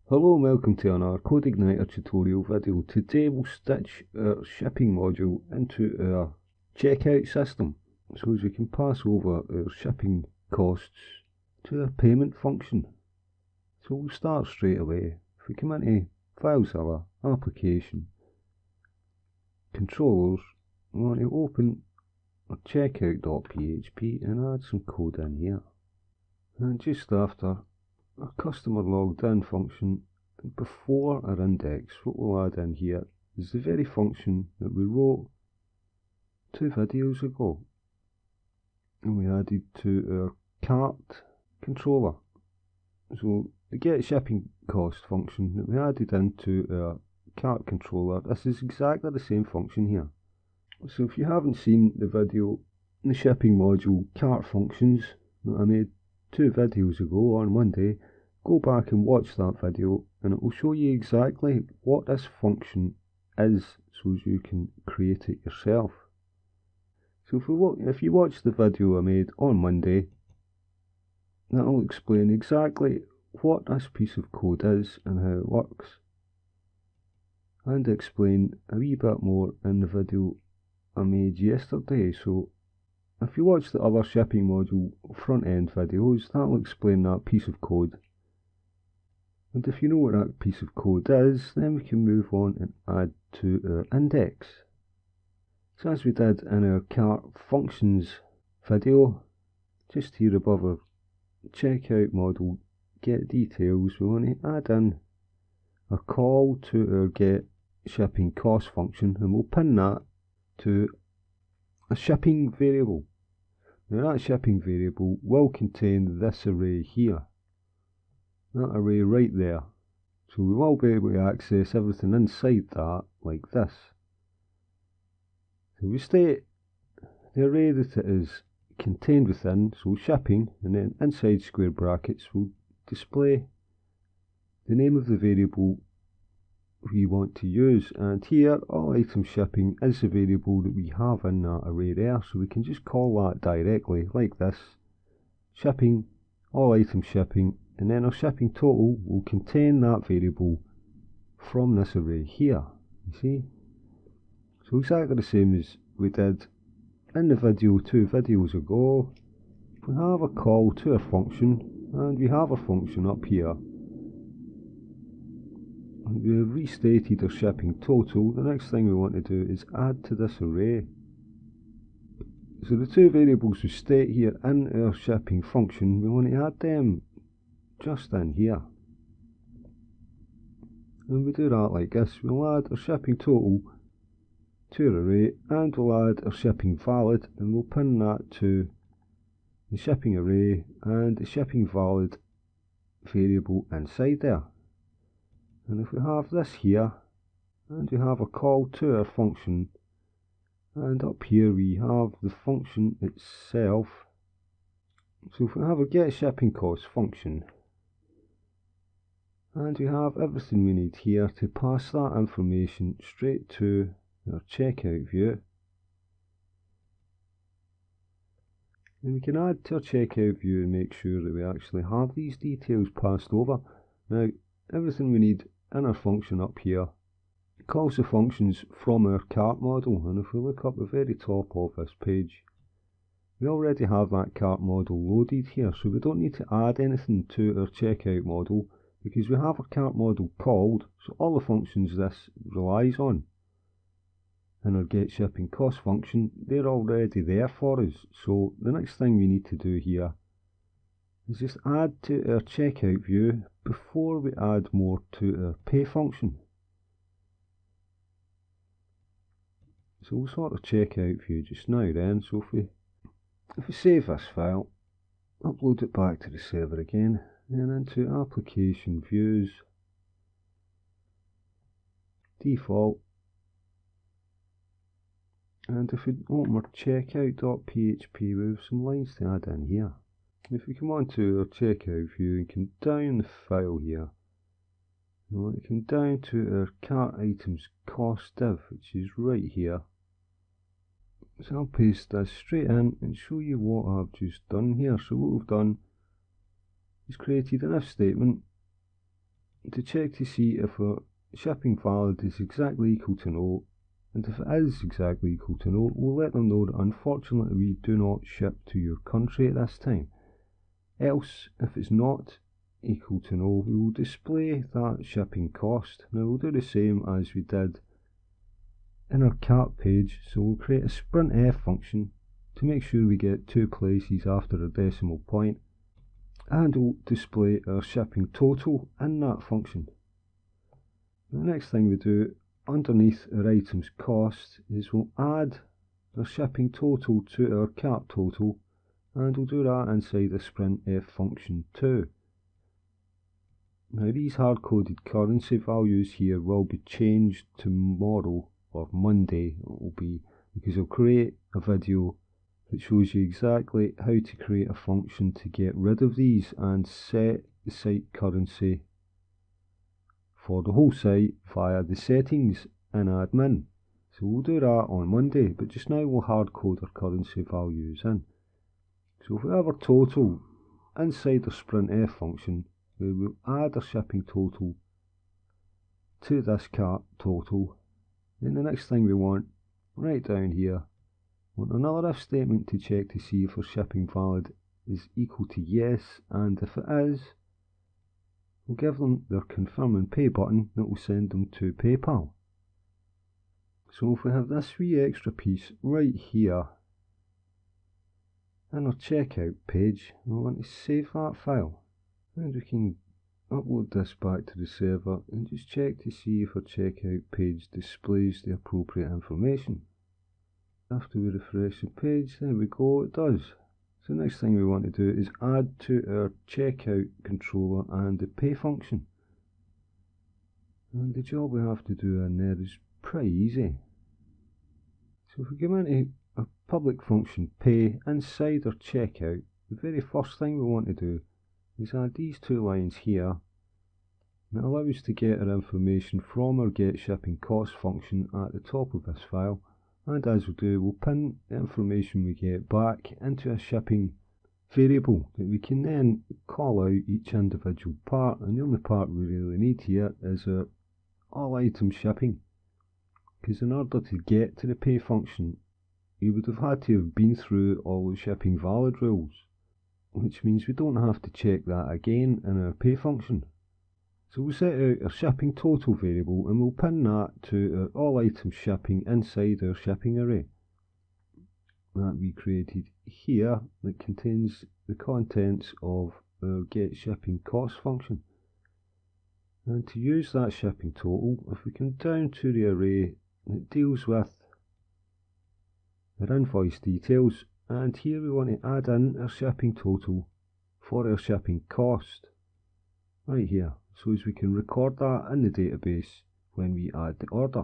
Hello and welcome to another CodeIgniter tutorial video. Today we'll stitch our shipping module into our checkout system so as we can pass over our shipping costs to a payment function. So we'll start straight away. If we come into FileZilla, Application, Controllers, we want to open our checkout.php and add some code in here. And just after our customer logged in function, before our index, what we'll add in here is the very function that we wrote 2 videos ago, and we added to our cart controller. So the get shipping cost function that we added into our cart controller, this is exactly the same function here. So if you haven't seen the video, the shipping module cart functions that I made 2 videos ago on Monday, go back and watch that video and it will show you exactly what this function is so as you can create it yourself. So if you watch the video I made on Monday, that will explain exactly what this piece of code is and how it works, and explain a wee bit more in the video I made yesterday. So if you watch the other shipping module front end videos, that will explain that piece of code. And if you know what that piece of code is, then we can move on and add to our index. So as we did in our cart functions video, just here above our checkout model get details, we want to add in a call to our get shipping cost function, and we'll pin that to a shipping variable. Now that shipping variable will contain this array here, that array right there, so we will be able to access everything inside that like this. So we state the array that it is contained within, so shipping, and then inside square brackets we'll display the name of the variable we want to use, and here all item shipping is the variable that we have in that array there, so we can just call that directly like this, shipping, all item shipping, and then our shipping total will contain that variable from this array here, you see. So exactly the same as we did in the video 2 videos ago. We have a call to our function, and we have a function up here. And we have restated our shipping total. The next thing we want to do is add to this array. So the 2 variables we state here in our shipping function, we want to add them just in here. And we do that like this. We'll add our shipping total to our array, and we'll add our shipping valid, and we'll pin that to the shipping array and the shipping valid variable inside there. And if we have this here, and we have a call to our function, and up here we have the function itself. So if we have a get shipping cost function, and we have everything we need here to pass that information straight to our checkout view, and we can add to our checkout view and make sure that we actually have these details passed over. Now everything we need in our function up here calls the functions from our cart model, and if we look up the very top of this page, we already have that cart model loaded here, so we don't need to add anything to our checkout model because we have our cart model called. So all the functions this relies on in our get shipping cost function, they're already there for us. So the next thing we need to do here is just add to our checkout view before we add more to our pay function. So we'll sort of checkout view just now then. So if we save this file, upload it back to the server again, and into application views, default, and if we open our checkout.php, we have some lines to add in here. If we come on to our checkout view and come down the file here, we want to come down to our cart items cost div, which is right here. So I'll paste this straight in and show you what I've just done here. So what we've done is created an if statement to check to see if our shipping valid is exactly equal to no, and if it is exactly equal to no, we'll let them know that unfortunately we do not ship to your country at this time. Else, if it's not equal to no, we will display that shipping cost. Now we'll do the same as we did in our cart page, so we'll create a sprintf function to make sure we get 2 places after a decimal point, and we'll display our shipping total in that function. The next thing we do underneath our items cost is we'll add our shipping total to our cart total, and we'll do that inside the sprintf function too. Now these hard-coded currency values here will be changed tomorrow or Monday. It will be because I'll create a video that shows you exactly how to create a function to get rid of these and set the site currency for the whole site via the settings in admin. So we'll do that on Monday, but just now we'll hard code our currency values in. So if we have our total inside the sprintf function, we will add our shipping total to this cart total. Then the next thing we want, right down here, want another if statement to check to see if our shipping valid is equal to yes, and if it is, we'll give them their confirm and pay button that will send them to PayPal. So if we have this wee extra piece right here in our checkout page, we'll want to save that file, and we can upload this back to the server and just check to see if our checkout page displays the appropriate information. After we refresh the page, there we go, it does. So the next thing we want to do is add to our checkout controller and the pay function. And the job we have to do in there is pretty easy. So if we go into our public function pay inside our checkout, the very first thing we want to do is add these 2 lines here that allow us to get our information from our get shipping cost function at the top of this file, and as we do, we'll pin the information we get back into a shipping variable that we can then call out each individual part, and the only part we really need here is our all item shipping, because in order to get to the pay function you would have had to have been through all the shipping valid rules, which means we don't have to check that again in our pay function. So we'll set out our shipping total variable and we'll pin that to our all items shipping inside our shipping array that we created here, that contains the contents of our get shipping cost function. And to use that shipping total, if we come down to the array that deals with our invoice details, and here we want to add in our shipping total for our shipping cost right here, so as we can record that in the database when we add the order.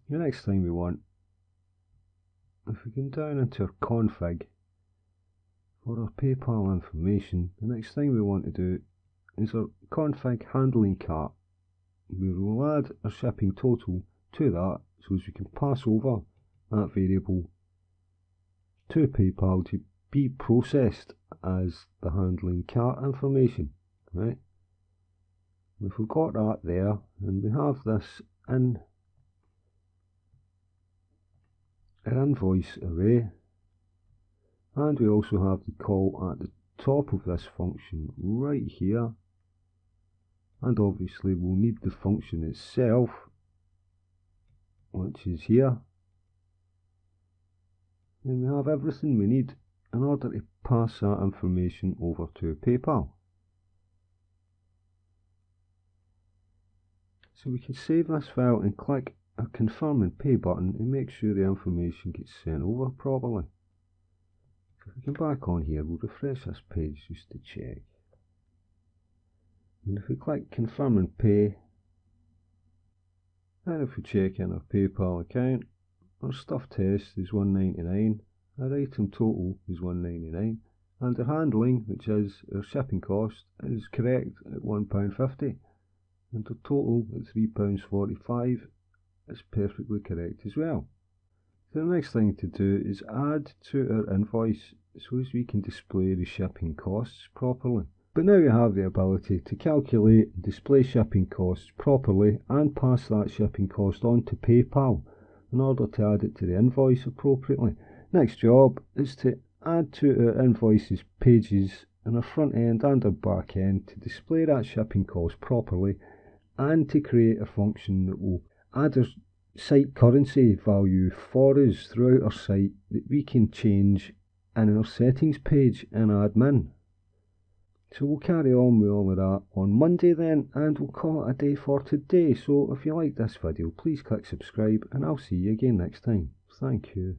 The next thing we want, if we come down into our config for our PayPal information, the next thing we want to do is our config handling cart. We will add our shipping total to that, so as we can pass over that variable to PayPal to be processed as the handling cart information, right? And if we've got that there, and we have this in our invoice array, and we also have the call at the top of this function right here, and obviously we'll need the function itself, which is here. Then we have everything we need in order to pass that information over to PayPal. So we can save this file and click a confirm and pay button and make sure the information gets sent over properly. So if we come back on here, we'll refresh this page just to check. And if we click confirm and pay, and if we check in our PayPal account, our stuff test is $1.99, our item total is $1.99, and our handling, which is our shipping cost, is correct at £1.50, and the total at £3.45 is perfectly correct as well. So the next thing to do is add to our invoice so as we can display the shipping costs properly. But now you have the ability to calculate and display shipping costs properly and pass that shipping cost on to PayPal in order to add it to the invoice appropriately. Next job is to add to our invoices pages in our front end and our back end to display that shipping cost properly, and to create a function that will add our site currency value for us throughout our site that we can change in our settings page in admin. So we'll carry on with all of that on Monday then, and we'll call it a day for today. So if you like this video, please click subscribe, and I'll see you again next time. Thank you.